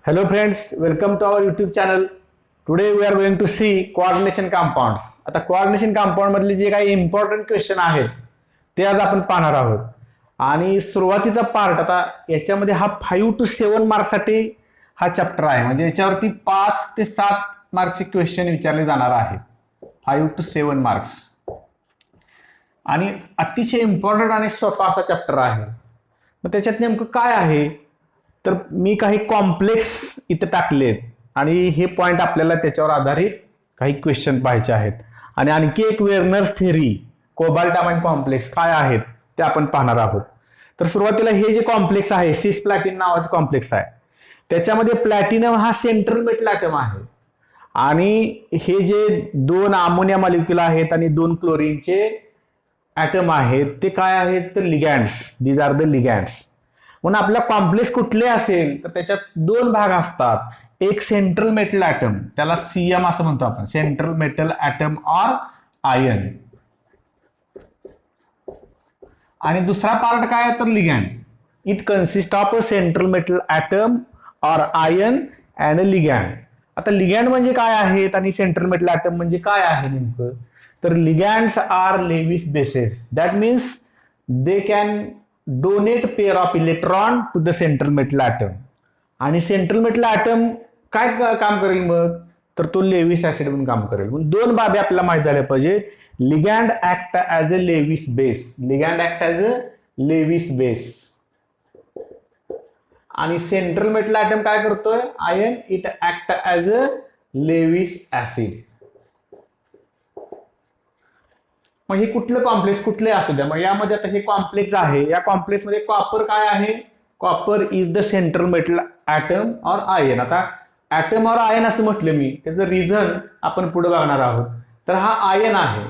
Hello friends, welcome to our YouTube channel. Today we are going to see coordination compounds. आता coordination compound मधले जे काही important question आहेत ते आज आपण पाहणार आहोत. आणि सुरुवातीचा पार्ट आता याच्यामध्ये हा 5 to 7 मार्क्ससाठी हा चॅप्टर आहे. म्हणजे याच्यावरती 5 ते 7 मार्क्सचे क्वेश्चन विचारले जाणार आहेत. 5 to 7 मार्क्स. आणि अतिशय इम्पॉर्टंट आणि सोपा असा चॅप्टर आहे. मग त्याच्यात नेमकं काय आहे तर मी काही कॉम्प्लेक्स इथे टाकलेत आणि हे पॉइंट आपल्याला त्याच्यावर आधारित काही क्वेश्चन पाहायचे आहेत. आणि आणखी एक वेर्नर्स थेरी कोबाल्ट अमाइन कॉम्प्लेक्स काय आहेत ते आपण पाहणार आहोत. तर सुरुवातीला हे जे कॉम्प्लेक्स आहे सिस प्लॅटिन नावाचे कॉम्प्लेक्स आहे. त्याच्यामध्ये प्लॅटिनम हा सेंट्रल मेटल ॲटम आहे आणि हे जे 2 अमोनिया मॉलिक्यूल आहेत आणि 2 क्लोरीनचे ॲटम आहेत ते काय आहेत तर ligands. These are the ligands. म्हणून आपला कॉम्प्लेक्स कुठले असेल तर त्याच्यात 2 भाग असतात. एक सेंट्रल मेटल ॲटम त्याला सीएम असं म्हणतो आपण, central metal atom or ion. आणि दुसरा पार्ट काय आहे तर ligand. It consist of a central metal atom or ion and a ligand. आता लिगँड म्हणजे काय आहेत आणि सेंट्रल मेटल ॲटम म्हणजे काय आहे नेमकं तर ligands are Lewis bases. That means they can donate pair of electron to the central metal atom. आणि सेंट्रल मेटल ॲटम काय काम करेल मग तर तो लेविस ऍसिड म्हणून काम करेल. म्हणून 2 बाबी आपल्याला माहिती झाल्या पाहिजे. Ligand act as a Lewis base. Ligand act as a Lewis base. आणि सेंट्रल मेटल ॲटम काय करतोय ion it act as a Lewis acid. मग हे कुठलं कॉम्प्लेक्स कुठले असू द्या. मग यामध्ये आता हे कॉम्प्लेक्स आहे. या कॉम्प्लेक्स मध्ये कॉपर काय आहे. Copper is the central metal atom or ion. आता ॲटम ऑर आयन असं म्हटलं मी त्याचं रिझन आपण पुढे बघणार आहोत. तर हा आयन आहे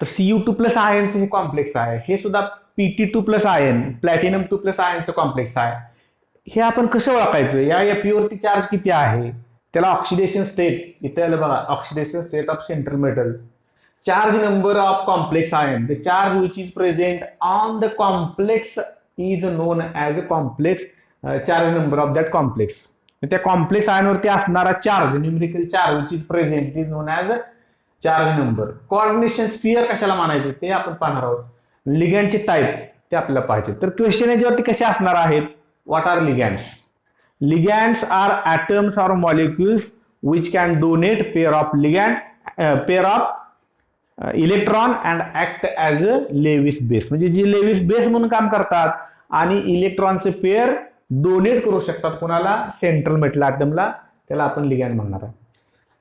तर Cu2 प्लस आयनचं हे कॉम्प्लेक्स आहे. हे सुद्धा Pt2 plus ion platinum 2 plus आयनचं कॉम्प्लेक्स आहे. हे आपण कसं ओळखायचं. या Fe वरती चार्ज किती आहे त्याला ऑक्सिडेशन स्टेट इथे आलं बघा. Oxidation state of central metal. Charge number of complex ion. The charge which is present on the complex is known as a complex charge number of that complex. त्या complex ion वरती असणारा charge numerical charge which is present is known as charge number. Coordination sphere कशाला म्हणायचे ते आपण पाहणार आहोत. लिगँडचे type ते आपल्याला पाहिजे. तर क्वेश्चन याच्यावरती कसे असणार आहेत. What are ligands. Ligands are atoms or molecules which can donate pair of ligand pair of electron and act as a Lewis base. म्हणजे जे लेविस बेस म्हणून काम करतात आणि इलेक्ट्रॉनचे पेअर डोनेट करू शकतात कोणाला सेंट्रल मेटल ॲटमला. त्याला आपण लिगँड म्हणणार आहे.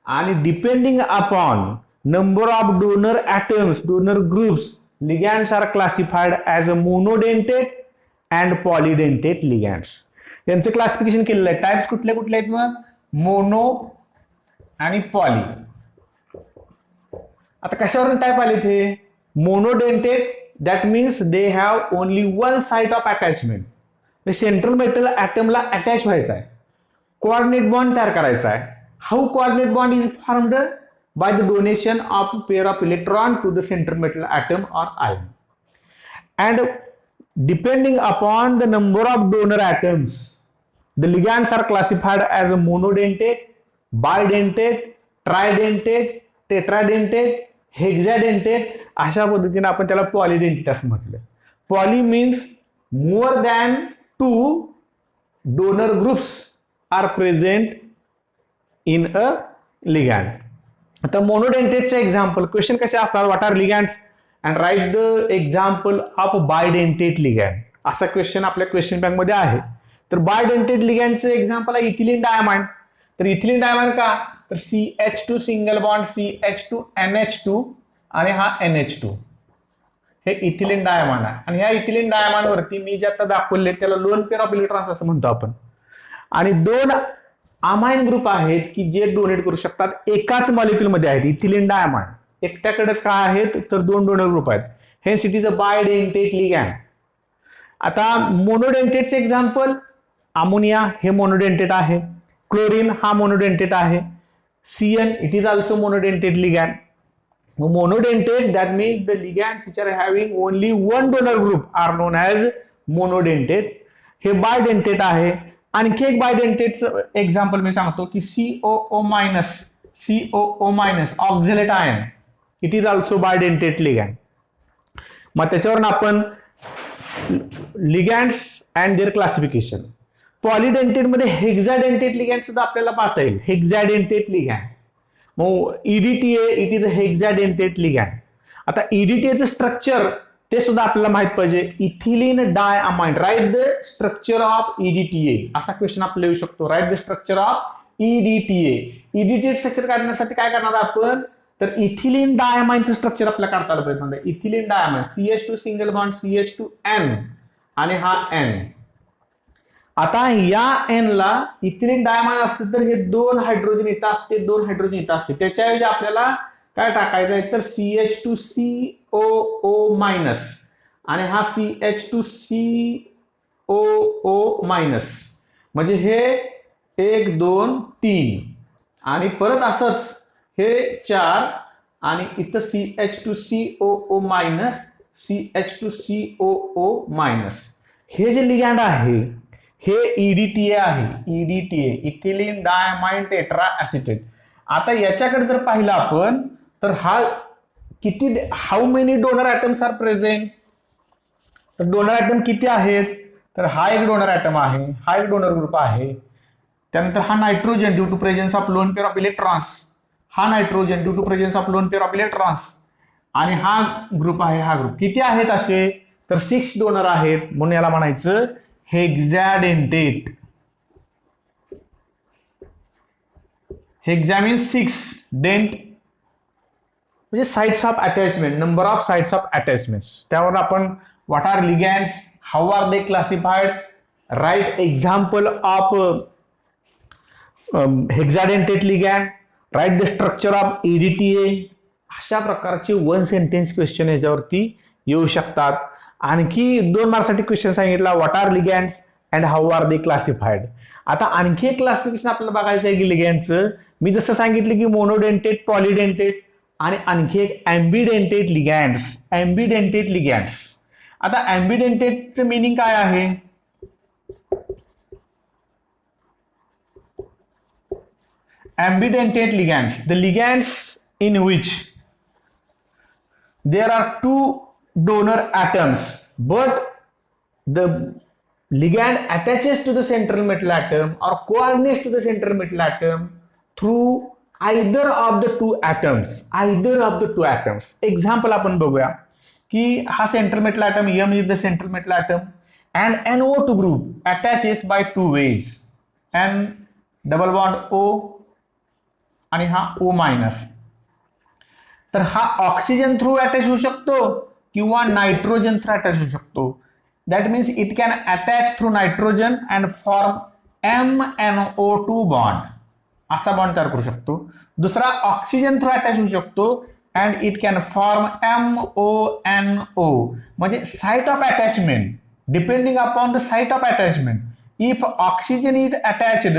आणि depending upon number of donor atoms donor groups ligands are classified as a monodentate and polydentate ligands. यांचं क्लासिफिकेशन केलेलं आहे. टाइप्स कुठले कुठले आहेत मग मोनो आणि पॉली. आता कशावरून टाईप आले ते monodentate that means they have only 1 site of attachment. Central metal ॲटमला अटॅच व्हायचा आहे. कोऑर्डिनेट बॉन्ड तयार करायचा आहे. How coordinate bond is formed by the donation of pair of electron to the central metal atom or ion. And depending upon the number of donor atoms the ligands are classified as a monodentate bidentate tridentate tetradentate hexadentate. अशा पद्धतीने आपण त्याला polydentate असं म्हटलं. Poly means more than 2 donor groups are present in a ligand. आता मोनोडेंटेटचे example question कसे असतात. What are ligands and write the example of bidentate ligand. असा क्वेश्चन आपल्या क्वेश्चन बँक मध्ये आहे. तर बायडेंटेट लिगँडचं एक्झाम्पल आहे इथिलीन डायमाइंड. तर इथिलीन डायमाइंड का तर CH2 single bond CH2 NH2 आणि हा NH2 हे इथिलीन डायमाइंड आहे. आणि ह्या इथिलीन डायमाइंड वरती मी जे आता दाखवले त्याला लोन पेअर ऑफ इलेक्ट्रॉन्स असं म्हणतो आपण. आणि 2 अमाइन ग्रुप आहेत की जे डोनेट करू शकतात एकाच मॉलिक्युल मध्ये आहेत. इथिलीन डायमाइंड एकट्याकडेच काय आहेत तर 2 डोनर ग्रुप आहेत. Hence it is a bidentate ligand. आता मोनोडेंटेटचे एक्झाम्पल अमोनिया हे मोनोडेंटेट आहे. क्लोरीन हा मोनोडेंटेट आहे. CN it is also monodentate ligand. Monodentate that means the ligands which are having only one donor group are known as monodentate. हे bidentate आहे. आणखी एक बायडेंटेटचं एक्झाम्पल मी सांगतो की COO minus oxalate ion, it is also bidentate ligand. मग त्याच्यावरून आपण ligands and their classification. Polydentate मध्ये हेक्झाडेंटेट लिगॅन्ड सुद्धा आपल्याला पाहता येईल. हेक्झाडेंटेट लिगॅन्ड. मग EDTA it is a hexadentate ligand. आता EDTA स्ट्रक्चर ते सुद्धा आपल्याला माहित पाहिजे. Ethylene diamine, write the structure of EDTA, असा क्वेश्चन आपल्याला येऊ शकतो. Write the structure of EDTA. EDTA structure काढण्यासाठी काय करणार आपण, तर इथिलीन डायअमाइनचं स्ट्रक्चर आपल्याला काढता आलं पाहिजे. Ethylene diamine CH2 single bond CH2N आणि हा N. आता या N ला इथिलीन डायअमाइन असते तर हे 2 हायड्रोजन इथं असते, 2 हायड्रोजन इथं असते. त्याच्याऐवजी आपल्याला काय टाकायचं आहे तर CH2COO मायनस आणि हा CH2COO मायनस, म्हणजे हे 1 2 3 आणि परत असंच हे 4 आणि इथं CH2COO मायनस CH2COO मायनस. हे जे लिगॅन्ड आहे हे EDTA आहे. EDTA ethylene diamine tetra acetate. आता याच्याकडे जर पाहिलं आपण तर हा किती, how many donor atoms are present, तर डोनर ऍटम किती आहेत, तर हा एक डोनर ऍटम आहे, हा एक डोनर ग्रुप आहे. त्यानंतर हा nitrogen due to presence of lone pair of electrons, हा nitrogen due to presence of lone pair of electrons आणि हा ग्रुप आहे, हा ग्रुप. किती आहेत असे, तर 6 डोनर आहेत. म्हणून याला म्हणायचं हेक्झाडेंटेट. हेक्झा मीन्स 6, डेंट म्हणजे sites of attachment, number of sites of attachments. त्यावर आपण what are ligands, how are they classified, right example of hexadentate ligand, right the structure of EDTA. अशा प्रकारचे 1 सेंटेन्स क्वेश्चन याच्यावरती येऊ शकतात. आणखी 2 मार्क्ससाठी क्वेश्चन सांगितला, what are ligands and how are they classified. आता आणखी एक क्लासिफिकेशन आपल्याला बघायचं आहे की लिगॅन्डचं. मी जसं सांगितलं की मोनोडेंटेट, पॉलिडेंटेट आणि आणखी एक ॲम्बिडेंटेट लिगॅन्ड्स. ॲम्बिडेंटेट लिगॅन्ड्स. आता ॲम्बिडेंटेटचं मिनिंग काय आहे, ambidentate ligands, the ligands in which there are 2 donor atoms but the ligand attaches to the central metal atom or coordinates to the central metal atom through either of the 2 atoms. either of the 2 atoms. example आपण बघूया की हा central metal atom M is the central metal atom and NO2 group attaches by 2 ways. N double bond O आणि हा O minus. तर हा oxygen through attach होऊ शकतो किंवा नायट्रोजन थ्रू अटॅच होऊ शकतो. That means it can attach through nitrogen and form MnO2 bond, असा बॉन्ड तयार करू शकतो. दुसरा ऑक्सिजन थ्रू अटॅच होऊ शकतो and it can form MONO, म्हणजे site of attachment depending upon the site of attachment. If oxygen is attached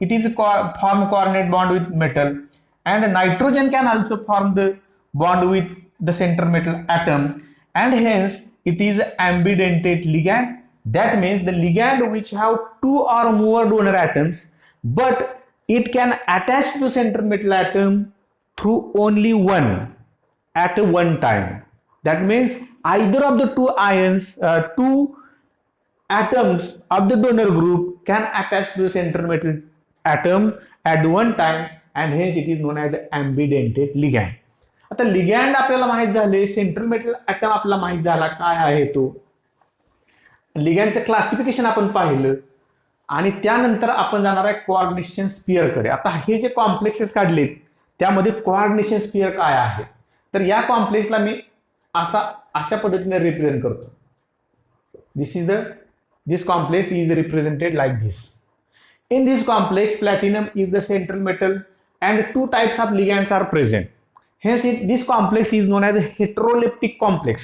it is form coordinate bond with metal and nitrogen can also form the bond with the center metal atom and hence it is ambidentate ligand. That means the ligand which have 2 or more donor atoms but it can attach to the center metal atom through only one at one time. That means either of the 2 ions, 2 atoms of the donor group can attach to the center metal atom at one time and hence it is known as ambidentate ligand. आता लिगॅन्ड आपल्याला माहित झाले, central metal atom आपल्याला माहित झाला काय आहे तो. लिगॅन्डचं क्लासिफिकेशन आपण पाहिलं आणि त्यानंतर आपण जाणार आहे कोऑर्डिनेशन स्पियर कडे. आता हे जे कॉम्प्लेक्सेस काढलेत त्यामध्ये कोऑर्डिनेशन स्पियर काय आहे, तर या कॉम्प्लेक्सला मी अशा पद्धतीने रिप्रेझेंट करतो. This complex is represented like this. In this complex, platinum is the central metal and 2 types of ligands are present. Hence, this complex is known as a heteroleptic complex.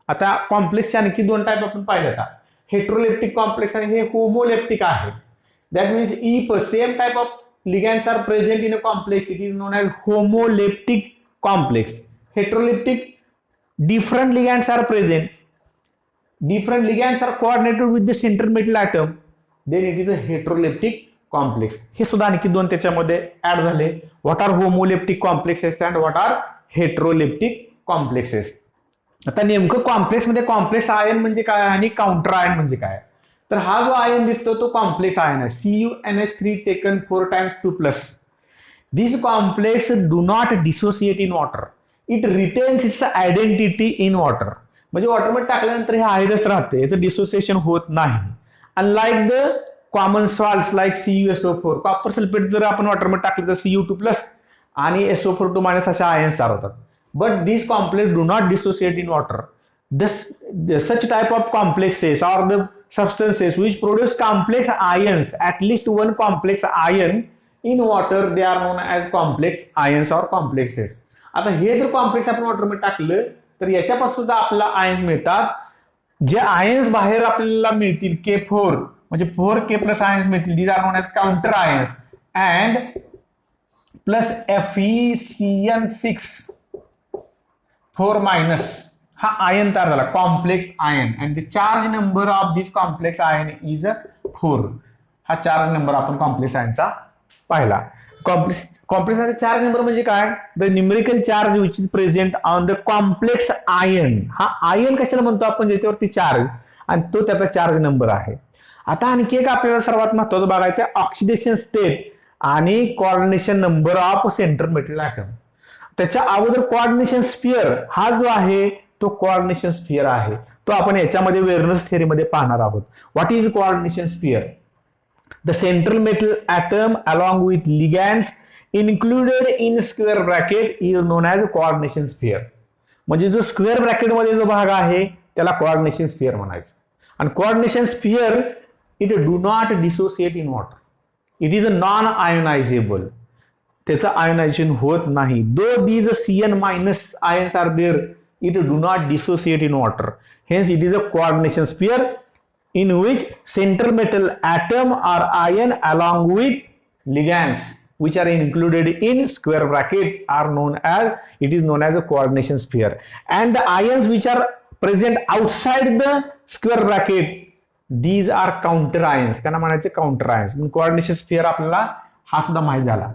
आता कॉम्प्लेक्सचे आणखी 2 type आपण पाहिले आता, heteroleptic complex आणि हे homoleptic आहे. That means if same type of ligands are present in a complex, it is known as homoleptic complex. Heteroleptic, different ligands are present. Different ligands are coordinated with the central metal atom. Then it is a heteroleptic complex. हे सुद्धा आणखी दोन त्याच्यामध्ये add झाले. What are homoleptic complexes and what are heteroleptic complexes. आता नेमकं complex मध्ये complex ion म्हणजे काय आणि काउंटर आयन म्हणजे काय. तर हा जो आयन दिसतो तो कॉम्प्लेक्स आयन आहे. CuNH3 taken 4 times 2+. This complex do not dissociate in water. It retains its identity in water. म्हणजे वॉटरमध्ये टाकल्यानंतर हे आयनच राहते, याचं डिसोसिएशन होत नाही. Unlike the common salts like CuSO4. Copper sulphate जर आपण वॉटरमध्ये टाकलं तर Cu2+ आणि SO42- अशा आयन्स तयार होतात. But these complex do not dissociate in water. Such type of complexes or the substances which produce complex ions, at least one complex ion in water, they are known as complex ions or complexes. आता हे जर complex आपण वॉटरमध्ये टाकलं तर याच्यापासून सुद्धा आपल्याला ions मिळतात. जे आयन्स बाहेर आपल्याला मिळतील K4 म्हणजे 4K+ आयन्स मिळतील, these are known as counter ions and plus FeCN6 4- हा आयन तयार झाला complex ion and the charge number of this complex ion is 4. हा चार्ज नंबर आपण कॉम्प्लेक्स आयनचा पाहिला. कॉम्प्लेक्स चार्ज नंबर म्हणजे काय. The numerical charge which is present on the complex ion. हा ion कशाला म्हणतो आपण, ज्याच्यावरती चार्ज आणि तो त्याचा चार्ज नंबर आहे. आता आणखी एक आपल्याला सर्वात महत्वाचं बघायचं ऑक्सिडेशन स्टेट आणि coordination number of central metal atom. त्याच्या अगोदर कोऑर्डिनेशन स्फिअर हा जो आहे तो कोऑर्डिनेशन स्फिअर आहे, तो आपण याच्यामध्ये वेर्नर्स थिअरीमध्ये पाहणार आहोत. What is coordination sphere. The central metal atom along with ligands included in square bracket is known as coordination sphere. म्हणजे जो स्क्वेअर ब्रॅकेटमध्ये जो भाग आहे त्याला कोऑर्डिनेशन स्फिअर म्हणायचं. आणि coordination sphere it do not dissociate in water. It is a non ionisable. त्याचं ionisation होत नाही. Though these CN- ions are there, it do not dissociate in water. Hence, it is a coordination sphere in which central metal atom or ion along with ligands which are included in square bracket are known as a coordination sphere. And the ions which are present outside the square bracket, these are counter ions. त्यांना म्हणायचे counter ions. Coordination sphere आपल्याला हा सुद्धा माहिती झाला.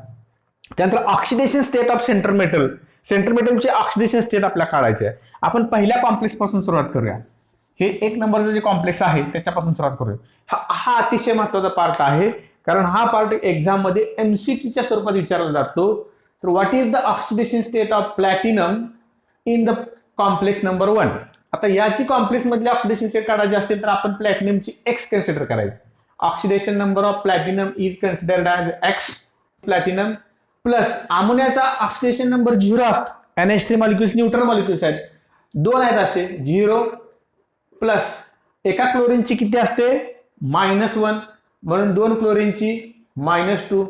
त्यानंतर oxidation state of central metal. Central मेटलची oxidation state आपल्याला काढायची आहे. आपण पहिल्या कॉम्प्लेक्स पासून सुरुवात करूया. हे 1 नंबरचं जे कॉम्प्लेक्स आहे त्याच्यापासून सुरुवात करूया. हा अतिशय महत्वाचा पार्ट आहे, कारण हा पार्ट एक्झाम मध्ये MCQच्या स्वरूपात विचारला जातो. तर what is the oxidation state of platinum in the complex number 1. आता याची कॉम्प्लेक्स मधली ऑक्सिडेशन स्टेट काढायची असेल तर आपण प्लॅटिनमची X कन्सिडर करायची. Oxidation number of platinum is considered as X. Platinum plus अमोनियाचा ऑक्सिडेशन नंबर 0 असतो. NH3 मॉलिक्युल्स न्यूट्रल मॉलिक्युल्स आहेत, 2 आहेत असे 0 प्लस एका क्लोरीनची किती असते -1 म्हणून 2 क्लोरीनची -2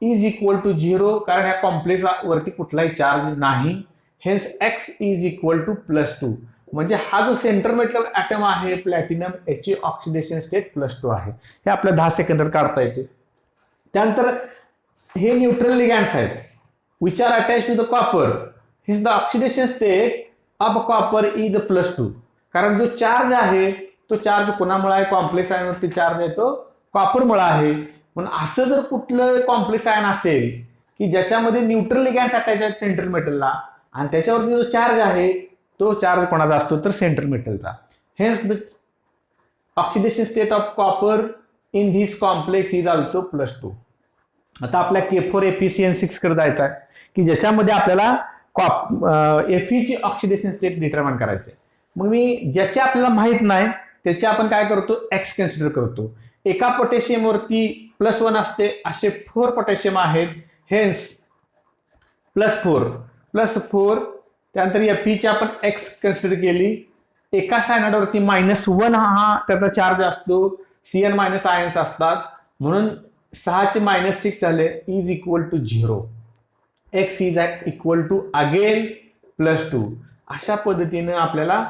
इज इक्वल टू 0, कारण या कॉम्प्लेक्स वरती कुठलाही चार्ज नाही. Hence X is equal to +2. म्हणजे हा जो सेंट्रल मेटल ॲटम आहे प्लॅटिनम याची ऑक्सिडेशन स्टेट +2 आहे. हे आपल्या 10 सेकंदात काढता येते. त्यानंतर हे न्यूट्रल लिगॅंड्स आहेत which are attach to the copper. Hence the oxidation state of copper is +2. कारण जो चार्ज आहे तो चार्ज कोणामुळे आहे, कॉम्प्लेक्स आयनवरती चार्ज आहे तो कॉपरमुळे आहे. म्हणून असं जर कुठलं कॉम्प्लेक्स आयन असेल की ज्याच्यामध्ये न्यूट्रल लिगॅंड्स अटॅच आहेत सेंट्रल मेटलला आणि त्याच्यावरती जो चार्ज आहे तो चार्ज कोणाचा असतो तर सेंट्रल मेटलचा. Hence the oxidation state of copper in this complex is also +2. आता आपल्या K4 FeCN6 कडे जायचं आहे की ज्याच्यामध्ये आपल्याला Fe ची ऑक्सिडेशन स्टेट डिटरमाइन करायची. मग मी ज्याचे आपल्याला माहित नाही त्याचे आपण काय करतो X कन्सिडर करतो. एका पोटॅशियम वरती +1 असते, असे 4 पोटॅशियम आहेत. हेन्स +4. त्यानंतर Fe ची आपण X कन्सिडर केली. एका सायनाइडवरती -1 हा त्याचा चार्ज असतो, Cn- आयन्स असतात, म्हणून 6 चे -6 झाले is equal to 0. X is equal to again +2. अशा पद्धतीने आपल्याला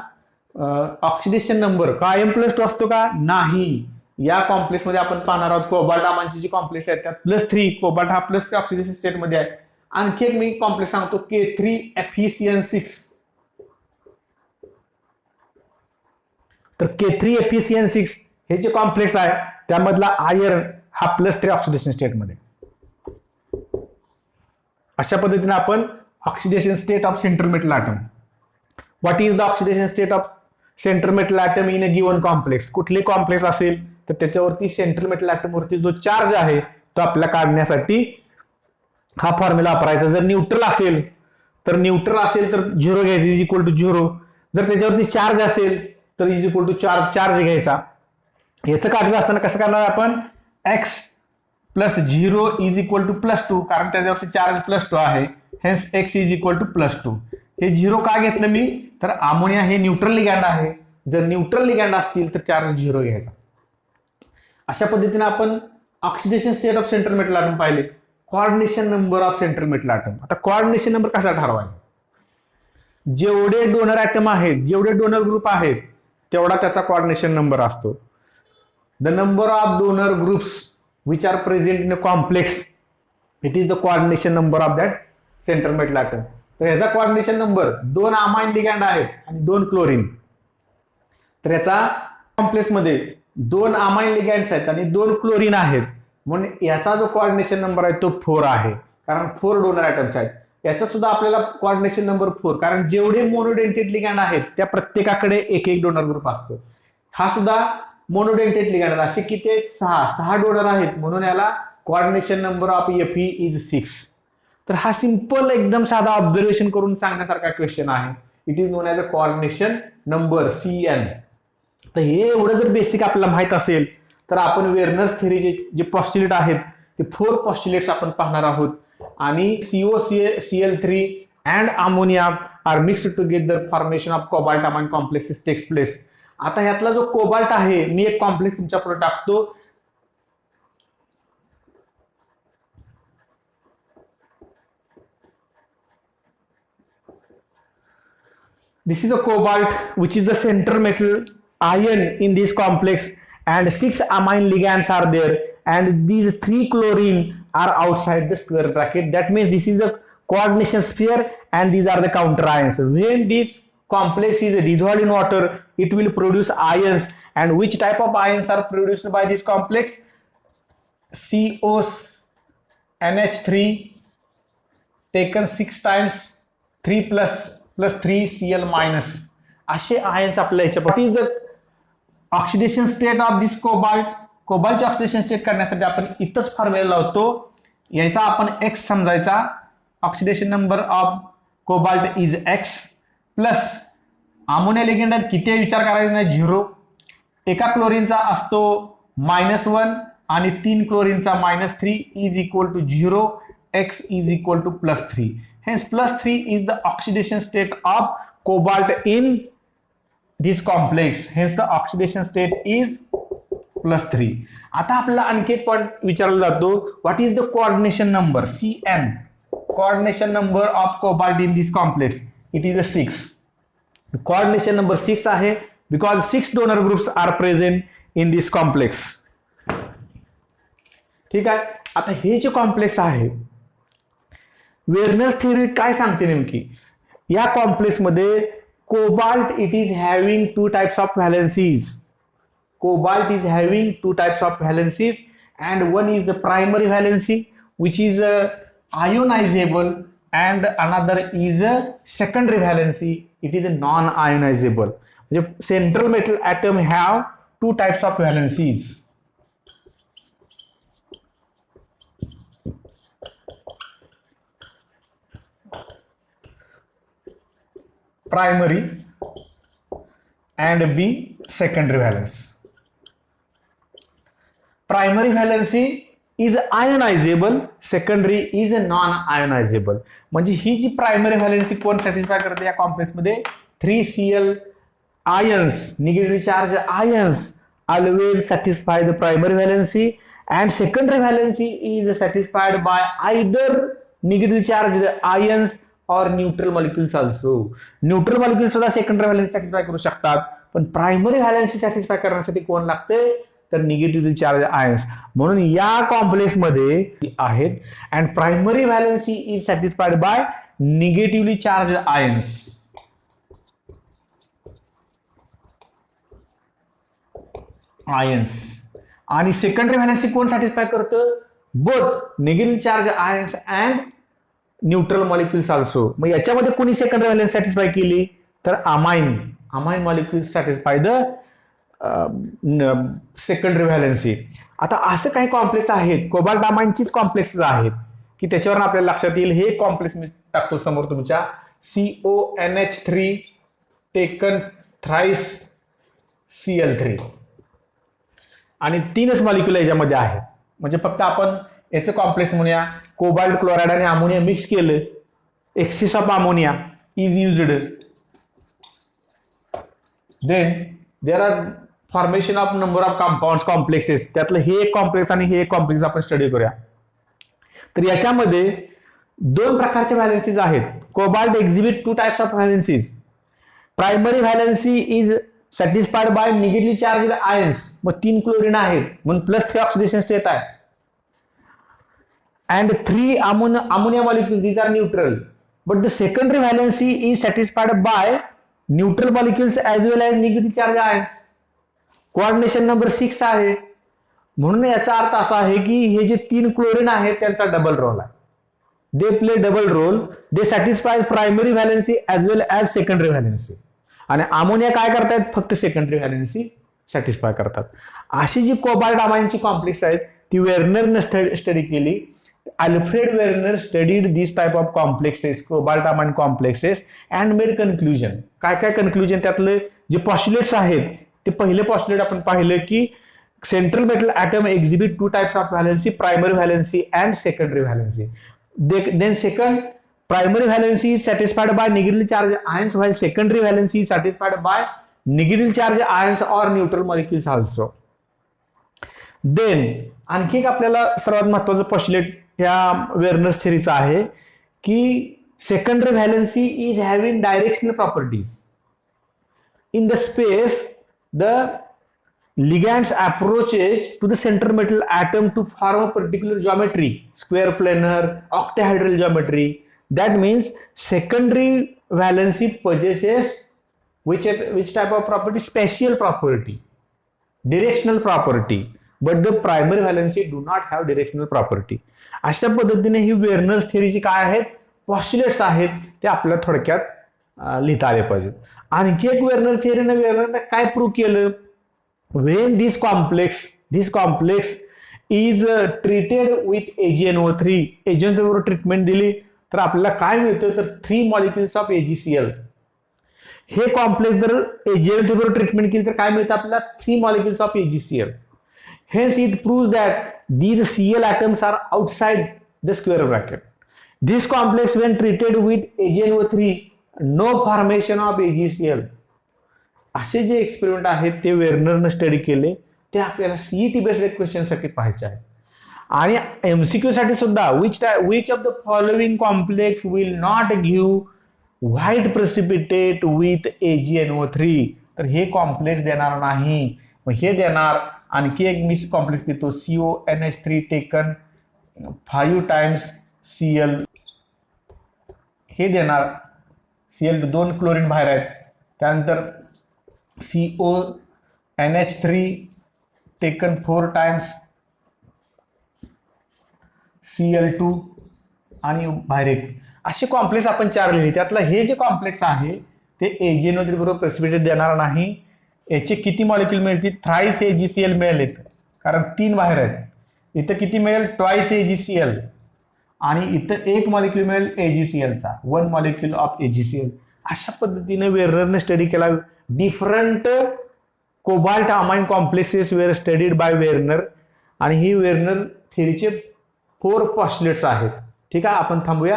ऑक्सिडेशन नंबर कायम +2 असतो का नाही. या कॉम्प्लेक्स मध्ये आपण पाहणार आहोत कोबाल्ट आमांची जी कॉम्प्लेक्स आहेत त्यात +3 कोबाल्ट हा +3 ऑक्सिडेशन स्टेट मध्ये आहे. आणखी एक मी कॉम्प्लेक्स सांगतो K3 FeCN6. तर K3 FeCN6 हे जे कॉम्प्लेक्स आहे त्यामधला आयर्न हा +3 ऑक्सिडेशन स्टेटमध्ये. अशा पद्धतीने आपण oxidation state of central metal atom. What is the oxidation state of central metal atom in a given complex. कुठले कॉम्प्लेक्स असेल तर त्याच्यावरती सेंट्रल मेटल ॲटम वरती जो चार्ज आहे तो आपल्याला काढण्यासाठी हा फॉर्म्युला वापरायचा. जर न्यूट्रल असेल तर 0 घ्यायचं इज इक्वल टू 0. जर त्याच्यावरती चार्ज असेल तर इज इक्वल टू चार्ज घ्यायचा. याचं काढलं असताना कसं करणार आपण, x + 0 इज इक्वल टू +2, कारण त्याच्यावरती चार्ज +2 आहे. Hence x is equal to +2. हे 0 का घेतलं मी, तर अमोनिया हे न्यूट्रल लिगॅंड आहे. जर न्यूट्रल लिगॅंड असतील तर चार्ज 0 घ्यायचा. अशा पद्धतीने आपण oxidation state of central metal atom पाहिले. Coordination number of central metal atom. आता कोऑर्डिनेशन नंबर कसा ठरवायचा, जेवढे डोनर ॲटम आहेत, जेवढे डोनर ग्रुप आहेत तेवढा त्याचा कोऑर्डिनेशन नंबर असतो. The number of donor groups which are present in a complex, it is the coordination number of that central metal atom. तर याचा कोऑर्डिनेशन नंबर 2 अमाइन लिगॅंड आहेत आणि 2 क्लोरीन. तर याचा कॉम्प्लेक्समध्ये 2 अमाइन लिगॅंड्स आहेत आणि 2 क्लोरीन आहेत, म्हणून याचा जो कोऑर्डिनेशन नंबर आहे तो 4 आहे, कारण 4 डोनर ॲटम्स आहेत. याचा सुद्धा आपल्याला कोऑर्डिनेशन नंबर 4, कारण जेवढे मोनोडेंटेट लिगॅंड आहेत त्या प्रत्येकाकडे एक डोनर ग्रुप असतो. हा सुद्धा मोनोडेंटेट लिगॅंड आहे. असे किती 6 डोनर आहेत, म्हणून याला coordination number of Fe is 6. तर हा सिंपल एकदम साधा ऑब्झर्वेशन करून सांगण्यासारखा क्वेश्चन आहे. It is known as a coordination number CN. तर हे एवढं जर बेसिक आपल्याला माहित असेल तर आपण वेर्नर्स थेअरीचे जे पॉस्ट्युलेट आहेत ते 4 पॉस्ट्युलेट्स आपण पाहणार आहोत. आणि COCl3 and ammonia are mixed together, formation of cobalt amine complexes takes place. आता ह्यातला जो कोबाल्ट आहे, मी एक कॉम्प्लेक्स तुमच्या पुढे टाकतो. This is a cobalt, which is the central metal ion in this complex, and 6 amine ligands are there, and these 3 chlorine are outside the square bracket. That means this is a coordination sphere, and these are the counter ions. When this complex is dissolved in water, it will produce ions. And which type of ions are produced by this complex? CONH3 taken 6 times 3 plus 3 Cl minus. असे ions आपल्या याच्या. What is the oxidation state of this cobalt. कोबाल्टचे oxidation state करण्यासाठी आपण इथंच formula लावतो. याचा आपण x समजायचा. Oxidation number of cobalt is x plus ammonia ligand किती विचार करायचा नाही, 0. एका क्लोरीनचा असतो -1 आणि 3 क्लोरीनचा -3 is equal to 0. x is equal to +3. Hence +3 is the oxidation state of cobalt in this complex. Hence the oxidation state is +3. आता आपल्याला आणखी एक पॉइंट विचारला जातो, what is the coordination number CN. Coordination number of cobalt in this complex, it is 6. Coordination number 6 आहे because 6 donor groups are present in this complex. ठीक आहे. आता हे जे कॉम्प्लेक्स आहे, वेर्नर्स थेअरी काय सांगते नेमकी, या कॉम्प्लेक्स मध्ये cobalt it is having 2 types of valencies. Cobalt is having 2 types of valencies, and one is the primary valency which is ionisable, and another is a secondary valency, it is non ionisable. म्हणजे central metal atom have 2 types of valencies. Primary and B secondary valence. Primary valency is ionizable, secondary is non-ionizable. म्हणजे ही जी primary valency कोण satisfy करते या complex मध्ये, 3Cl ions, negatively charged ions always satisfy the primary valency, and secondary valency is satisfied by either negatively charged ions और neutral molecules also. Neutral molecule सुद्धा secondary valency satisfy करू शकतात, पण primary valency satisfy करण्यासाठी कोण लागते, तर negatively charge ions. म्हणून या कॉम्प्लेक्स मध्ये आहेत, and primary valency is satisfied by negatively charge ions. आणि सेकंडरी व्हॅलेन्सी कोण सॅटिस्फाय करतं? Both negative charge ions and neutral molecules also. मग याच्यामध्ये कोणी सेकंडरी व्हॅलेन्सी सॅटिस्फाय केली? तर amine molecules satisfy the secondary valency. आता असं काही कॉम्प्लेक्स आहेत, कोबाल्ट अमाइनचीच कॉम्प्लेक्सेस आहेत की त्याच्यावर आपल्याला लक्षात येईल. हे कॉम्प्लेक्स मी टाकतो समोर तुमच्या, CONH3 टेकन थ्राइस Cl3 आणि 3च मॉलिक्युल याच्यामध्ये आहेत. म्हणजे फक्त आपण याचं कॉम्प्लेक्स म्हणूया, कोबाल्ट क्लोराइड आणि अमोनिया मिक्स केलं, excess of ammonia is used. Then there are formation of number of compounds complexes. त्यातलं हे एक कॉम्प्लेक्स आणि हे एक कॉम्प्लेक्स आपण स्टडी करूया. तर याच्यामध्ये 2 प्रकारचे व्हॅलेन्सीज आहेत. Cobalt exhibit 2 types of valencies. Primary valency is satisfied by negative charge ions. मग 3 क्लोरीन आहेत म्हणून +3 ऑक्सिडेशन स्टेट आहे. And 3 ammonia molecule, these are neutral. But the secondary valency is satisfied by neutral molecules as well as negative charge ions. Coordination number 6 आहे. म्हणून याचा अर्थ असा आहे की हे जे 3 क्लोरीन आहेत त्यांचा डबल रोल आहे. They play double role. They satisfy primary valency as well as secondary valency. आणि अमोनिया काय करतायत? फक्त सेकंडरी व्हॅलेन्सी सॅटिस्फाय करतात. अशी जी कोबाल्ट अमाइनची कॉम्प्लेक्स आहेत ती वेर्नरने स्टडी केली. Alfred Werner studied this type of complexes, cobalt amine complexes, and made conclusion. काय कन्क्लुजन? त्यातले जे पॉस्युलेट्स आहेत ते पहिले पॉस्युलेट आपण पाहिलं की central metal atom exhibit 2 types of valency, primary valency and secondary valency. Then second, primary valency is satisfied by negatively charged ions while secondary valency is satisfied by negatively charged ions or neutral molecules also. Then आणखी एक आपल्याला सर्वात महत्त्वाचं postulate या वेर्नर्स थेअरीचा आहे की secondary valency is having directional properties. In the space the ligands approaches to the central metal atom to form a particular geometry, square planar, octahedral geometry. That means secondary valency possesses which type of property? Spatial property, directional property, but the primary valency do not have directional property. अशा पद्धतीने ही वेर्नर्स थेअरीची काय आहेत? पॉस्युलेट्स आहेत, ते आपल्याला थोडक्यात लिहिता आले पाहिजेत. आणखी एक वेर्नरने काय प्रूव्ह केलं? When this complex is treated with AgNO3, AgNO3 treatment दिली तर आपल्याला काय मिळतं? तर 3 मॉलिक्युल्स ऑफ AgCl. हे कॉम्प्लेक्स जर AgNO3 ट्रीटमेंट केली तर काय मिळतं आपल्याला? 3 molecules of AgCl. Hence it proves that these Cl atoms are outside the square bracket. This complex when treated with AgNO3, no formation of AgCl. असे जे experiment आहेत ते वेर्नरने स्टडी केले, ते आपल्याला सीईटी बेस्ड क्वेश्चन साठी पाहायचे आहे. आणि एमसीक्यू साठी सुद्धा which of the following complex will not give white precipitate with AgNO3. तर हे कॉम्प्लेक्स देणार नाही. मग हे देणार आणखी एक मी कॉम्प्लेक्स देतो, CONH3 टेकन 5 टाइम्स Cl. हे देणार Cl, 2 क्लोरीन बाहेर आहेत. त्यानंतर CONH3 टेकन 4 टाइम्स Cl2 आणि बाहेर एक. असे कॉम्प्लेक्स आपण 4 लिहिले. त्यातलं हे जे कॉम्प्लेक्स आहे ते AgNO3 बरोबर प्रेसिपिटेट देणार नाही. याचे किती मॉलिक्युल मिळतील? थ्राइस AgCl मिळेल, कारण 3 बाहेर आहेत. इथं किती मिळेल? Twice AgCl. आणि इथं 1 मॉलिक्युल मिळेल AgClचा, 1 मॉलिक्युल ऑफ AgCl. अशा पद्धतीने वेर्नरने स्टडी केला. Different cobalt amine complexes were studied by Werner. आणि ही वेर्नर थेअरीचे 4 पॉस्युलेट्स आहेत. ठीक आहे, आपण थांबूया.